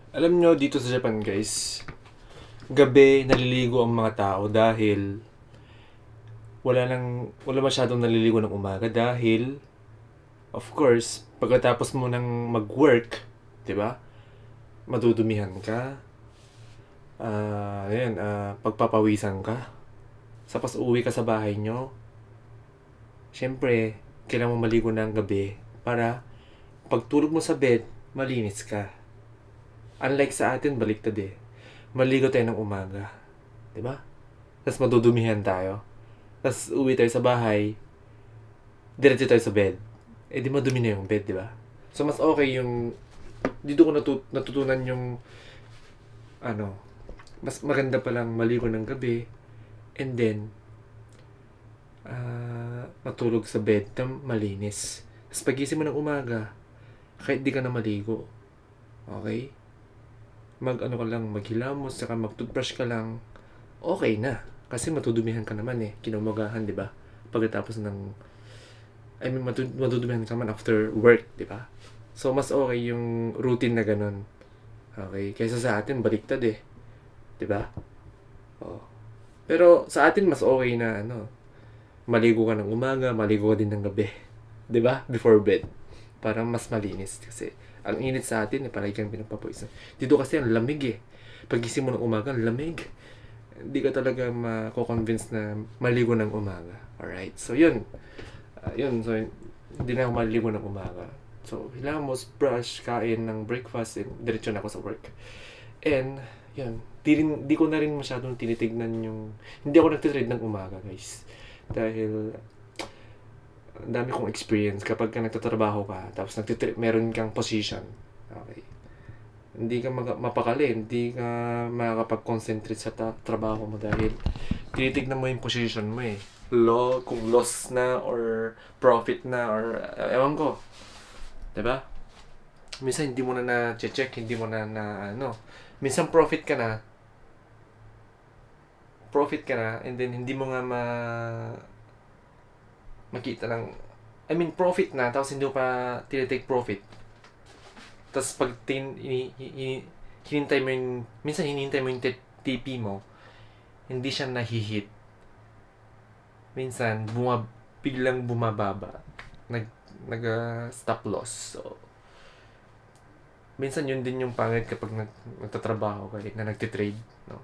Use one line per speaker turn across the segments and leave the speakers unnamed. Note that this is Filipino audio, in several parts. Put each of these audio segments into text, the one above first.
Alam nyo, dito sa Japan guys, gabi naliligo ang mga tao dahil wala masyadong naliligo ng umaga dahil, of course, pagkatapos mo ng mag-work, di ba? Madudumihan ka, pagpapawisan ka, tapos uwi ka sa bahay nyo, syempre, kailangan mo maligo ng gabi para pagtulog mo sa bed, malinis ka. Unlike sa atin, baliktad eh. Maligo tayo ng umaga. Di ba? Tapos madudumihan tayo. Tapos uwi tayo sa bahay, diretso tayo sa bed. Eh di madumi na yung bed, di ba? So mas okay yung, dito ko natutunan yung, ano, mas maganda palang maligo ng gabi, and then, matulog sa bed na malinis. Tapos pagising mo ng umaga, kahit di ka na maligo, okay? Mag-ano ka lang, maghilamos, saka mag-toothbrush ka lang, okay na. Kasi matudumihan ka naman eh, kinumagahan, di ba? Pagkatapos ng, matudumihan ka man after work, di ba? So, mas okay yung routine na ganun. Okay? Kaysa sa atin, baliktad eh. Di ba? Oh. Pero sa atin, mas okay na, maligo ka ng umaga, maligo ka din ng gabi. Di ba? Before bed. Para mas malinis. Kasi, ang init sa atin, palagi kang pinapapoisan. Dito kasi, ang lamig eh. Pagising mo ng umaga, ang lamig. Hindi ka talaga mako-convince na maligo ng umaga. Alright? So, yun. So, hindi na ako maligo ng umaga. So, kailangan mo brush, kain ng breakfast, and diretso na ako sa work. And, yun. Di ko na rin masyadong tinitignan yung... Hindi ako nagtitrade ng umaga, guys. Dahil, ang dami kong experience kapag ka nagtatrabaho ka, tapos meron kang position. Okay. Hindi ka mapakali, hindi ka makakapag-concentrate sa trabaho mo dahil tinitignan mo yung position mo eh. Kung loss na or profit na or ewan ko. 'Di ba? Minsan hindi mo na na-check, hindi mo na minsan profit ka na, and then hindi mo nga makita ng profit na tapos hindi mo pa tinitake profit. Tapos pag hinintay mo yung, minsan hinintay mo yung TP mo, hindi siya nahihit. Minsan, biglang bumababa. Stop loss. So, minsan yun din yung pangit kapag nagtatrabaho ka, na nagtitrade. No?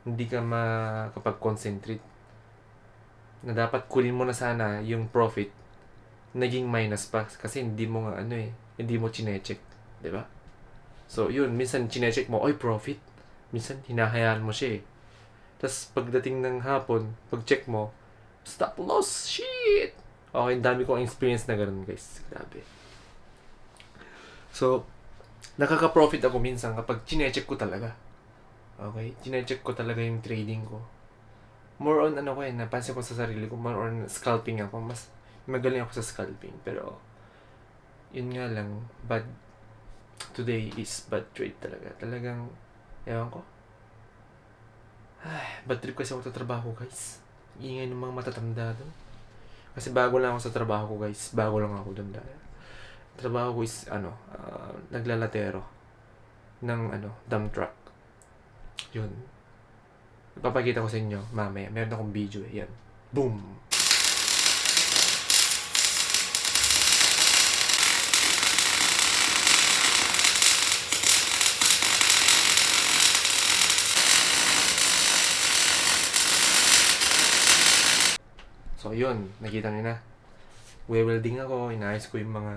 Hindi ka makapag-concentrate. Na dapat kunin mo na sana yung profit, naging minus pa kasi hindi mo nga hindi mo chinecheck, 'di ba? So, yun, minsan chinecheck mo, oy, profit. Minsan hinahayaan mo siya eh. Tapos pagdating ng hapon, pag-check mo, stop loss, shit! Okay, dami kong experience na ganun, guys. Grabe. So, nakaka-profit ako minsan kapag chinecheck ko talaga. Okay? Chinecheck ko talaga yung trading ko. More on napansin ko sa sarili ko, more on scalping ako. Mas magaling ako sa scalping. Pero, yun nga lang, today is bad trade talaga. Talagang, ewan ko. Bad trip kasi ako sa trabaho, guys. Ingay ng mga matatanda doon. Kasi bago lang ako sa trabaho ko, guys. Bago lang ako doon dahil. Trabaho ko is, naglalatero ng, dump truck. Yun. Ipapakita ko sa inyo mamaya. Meron akong video eh. Yan. Boom! So, yun. Nakita nyo na. Welding ako. Inaayos ko yung mga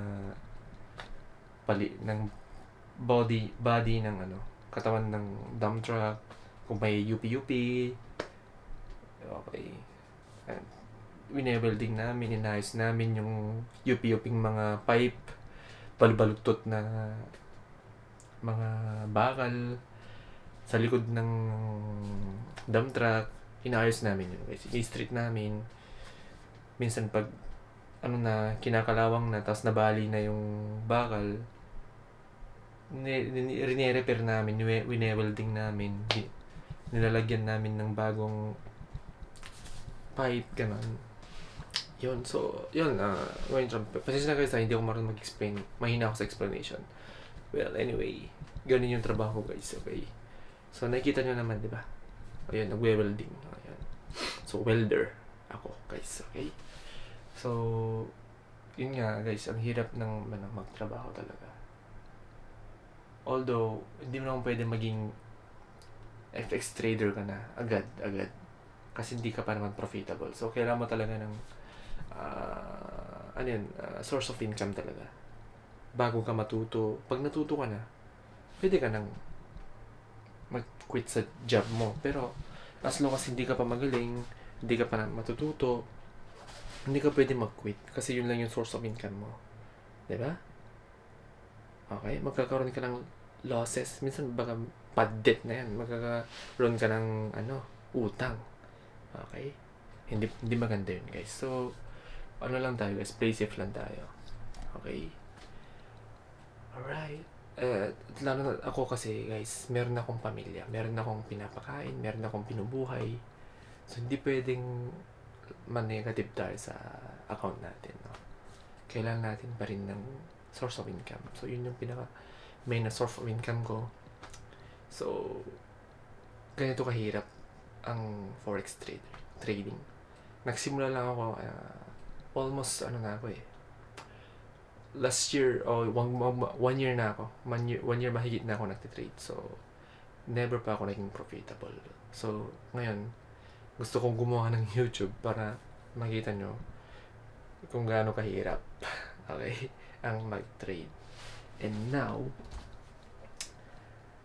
ng body ng katawan ng dump truck. Kung may UP-UP. Okay. And winewelding namin. Inaayos namin yung UP-UPing mga pipe. Balbaluktot na mga bakal sa likod ng dump truck. Inaayos namin yun. I-street namin. Minsan pag kinakalawang na tapos nabali na yung bakal, rine-repair namin, winewelding namin, nilalagyan namin ng bagong pipe, ganun. Yun, so, yun, pasensya na kayo sa hindi ako marunong mag-explain, mahina ako sa explanation. Well, anyway, ganun yung trabaho ko guys, okay? So, nakikita nyo naman, di ba? Ayun, nagwe-welding. Ayun. So, welder ako, guys, okay? So, yun nga, guys, ang hirap ng magtrabaho talaga. Although, hindi mo naman pwede maging FX trader ka na agad. Kasi hindi ka pa naman profitable. So, kailangan mo talaga ng source of income talaga. Bago ka matuto. Pag natuto ka na, pwede ka nang mag-quit sa job mo. Pero, as long as hindi ka pa magaling, hindi ka pa na matututo, hindi ka pwede mag-quit. Kasi yun lang yung source of income mo. Diba? Okay? Magkakaroon ka ng losses. Minsan, baka bad debt na yan. Magkakaroon ka ng, utang. Okay? Hindi maganda yun, guys. So, lang tayo, guys. Play safe lang tayo. Okay? Alright. Lalo na ako kasi, guys, meron akong pamilya. Meron akong pinapakain. Meron akong pinubuhay. So, hindi pwedeng man-negative tayo sa account natin. No? Kailangan natin pa rin ng source of income. So, yun yung main na source of income ko. So, ganito kahirap ang forex trading. Nagsimula lang ako almost last year one year na ako. One year mahigit na ako nagtitrade. So, never pa ako naging profitable. So, ngayon, gusto kong gumawa ng YouTube para makita nyo kung gaano kahirap okay, ang mag-trade. And now,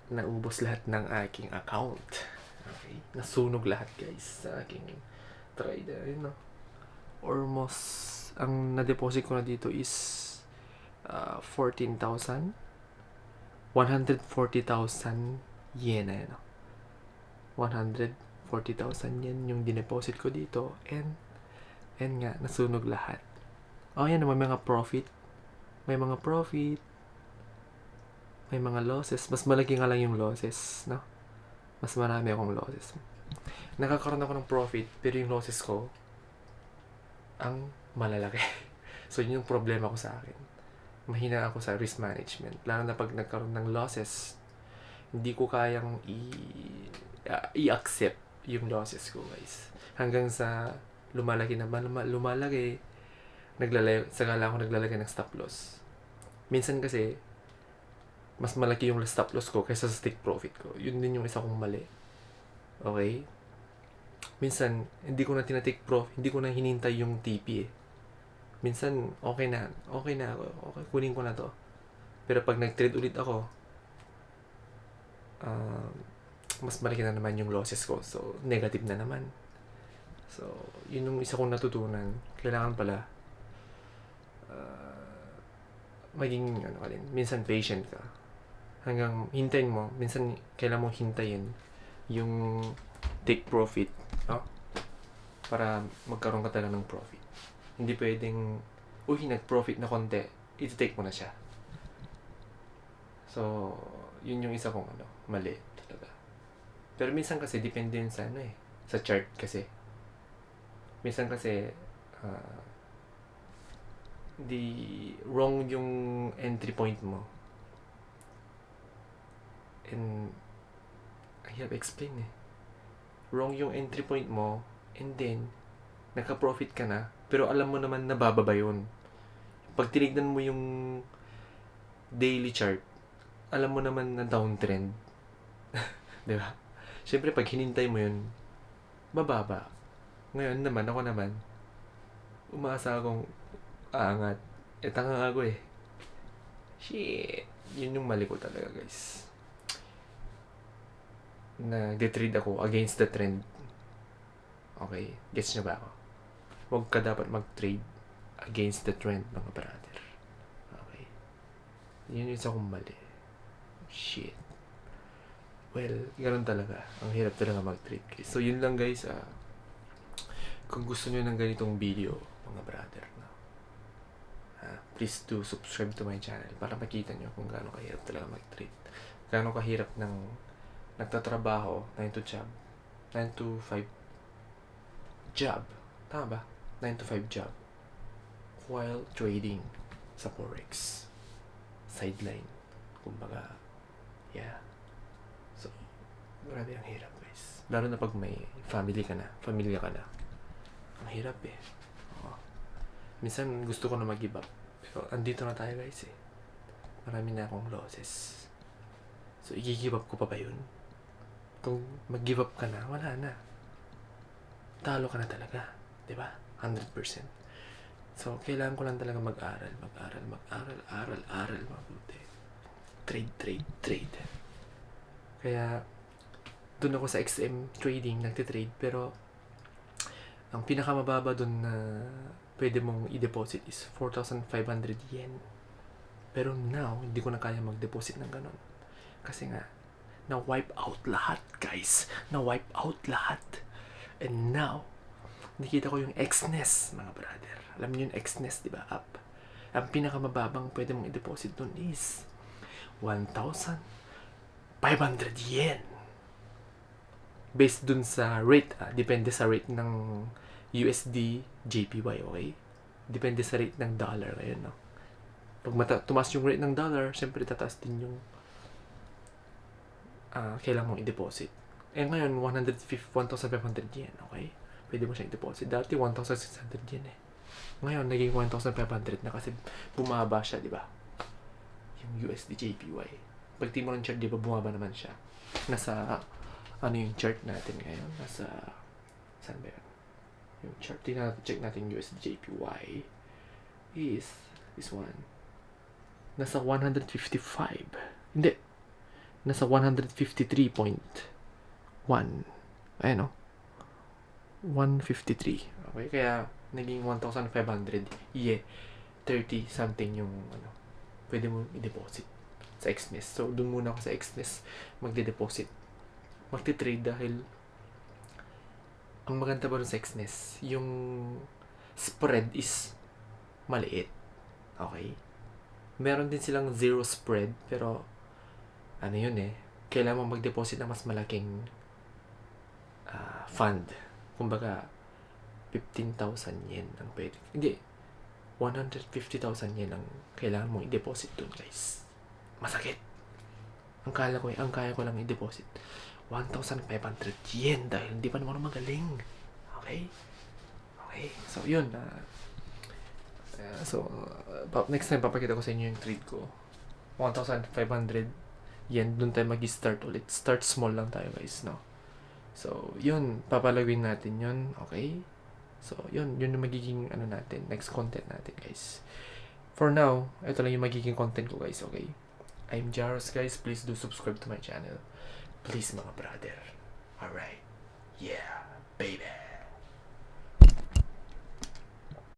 naubos lahat ng aking account. Okay? Nasunog lahat, guys, sa aking trade. Ayun, no? Almost, ang na-deposit ko na dito is 14,000. 140,000 yen na yun. 140,000 yen yung dineposit ko dito. And nga, nasunog lahat. Yan, may mga profit. May mga profit. May mga losses. Mas malaki nga lang yung losses, no? Mas marami akong losses. Nakakaroon ako ng profit, pero yung losses ko, ang malalaki. So, yun yung problema ko sa akin. Mahina ako sa risk management. Lalo na pag nagkaroon ng losses, hindi ko kayang i-accept yung losses ko, guys. Hanggang sa lumalaki, sagala ako naglalagay ng stop loss. Minsan kasi, mas malaki yung stop loss ko kaysa sa take profit ko. Yun din yung isa kong mali. Okay? Minsan, hindi ko na tinatake profit, hindi ko na hinintay yung TP eh. Minsan, okay na ako. Okay, kunin ko na to. Pero pag nag-trade ulit ako, mas malaki na naman yung losses ko. So, negative na naman. So, yun yung isa kong natutunan. Kailangan pala maging minsan patient ka. Hanggang hintayin mo, minsan kailangan mong hintayin yung take profit, no? Para magkaroon ka talaga ng profit. Hindi pwedeng, nag-profit na konti, iti-take mo na siya. So, yun yung isa kong mali talaga. Pero minsan kasi, depende yun sa sa chart kasi. Minsan kasi, wrong yung entry point mo. And, I have explained wrong yung entry point mo, and then, naka-profit ka na, pero alam mo naman na bababa yun. Pag tinignan mo yung daily chart, alam mo naman na downtrend. Diba? Siyempre, pag hinintay mo yun, bababa. Ngayon naman, ako naman, umaasa akong aangat. Tanga ako eh. Shit. Yun yung mali ko talaga, guys. Nag-trade ako against the trend. Okay? Gets nyo ba ako? Huwag ka dapat mag-trade against the trend, mga brother. Okay? Yun yung isa kong mali. Shit. Well, ganoon talaga. Ang hirap talaga mag-trade, guys. So, yun lang, guys. Kung gusto nyo ng ganitong video, mga brother, please do subscribe to my channel para makita nyo kung gaano kahirap talaga mag-trade. Gaano kahirap ng nagtatrabaho, 9 to 5 job. Tama ba? 9 to 5 job. While trading sa Forex. Sideline. Kumbaga, Yeah. So, grabe ang hirap guys. Lalo na pag may family ka na, pamilya ka na. Ang hirap eh. Oo. Minsan gusto ko na mag-give up. Pero andito na tayo guys eh. Marami na akong losses. So, i-give up ko pa ba yun? Kung mag-give up ka na, wala na. Talo ka na talaga. Diba? 100%. So, kailangan ko lang talaga mag-aral mabuti. Trade. Kaya, doon ako sa XM trading, nagtitrade, pero ang pinakamababa doon na pwede mong i-deposit is 4,500 yen. Pero now, hindi ko na kaya mag-deposit ng ganon. Kasi nga, na-wipe out lahat, guys. Na-wipe out lahat. And now, nakita ko yung XNES, mga brother. Alam niyo yung XNES, di ba? Up. Ang pinakamababang pwede mong i-deposit doon is 1,500 yen. Based dun sa rate, depende sa rate ng USD JPY, okay? Depende sa rate ng dollar ngayon, no? Pag tumaas yung rate ng dollar, syempre tataas din yung kailangan mong i-deposit. Eh ngayon, 1,500 yen, okay? Pwede mo siyang i-deposit. Dati, 1,600 yen eh. Ngayon, naging 1,500 na kasi bumaba siya, di ba? Yung USD JPY. Pag tingin mo ng chart, di ba, bumaba naman siya. Nasa, ano yung chart natin ngayon? Nasa, saan ba yun? Yung chart, check natin USD JPY is, this one. Nasa 155. Hindi. Nasa 153.1. Ayan o. 153. Okay, kaya naging 1,500. Yeah. 30 something yung pwede mo i-deposit sa XNES. So, dun muna ako sa XNES magde-deposit. Magti-trade dahil ang maganda ba dun sa XNES, yung spread is maliit. Okay? Meron din silang zero spread, pero ano yun eh, kailangan mo mag-deposit na mas malaking fund. Kumbaga, 15,000 yen ang pwede. Hindi, 150,000 yen ang kailangan mong i-deposit dun, guys. Masakit. Ang kaya ko lang i-deposit 1,500 yen dahil hindi pa naman magaling. Okay? Okay. So, yun. Next time, papakita ko sa inyo yung trade ko. 1,500 yen. Dun tayo mag-start ulit. Start small lang tayo, guys, no? So, yun. Papalagin natin yun. Okay? So, yun yung magiging natin, next content natin, guys. For now, ito lang yung magiging content ko, guys, okay? I'm Jaros, guys. Please do subscribe to my channel. Please, mga brother. Alright.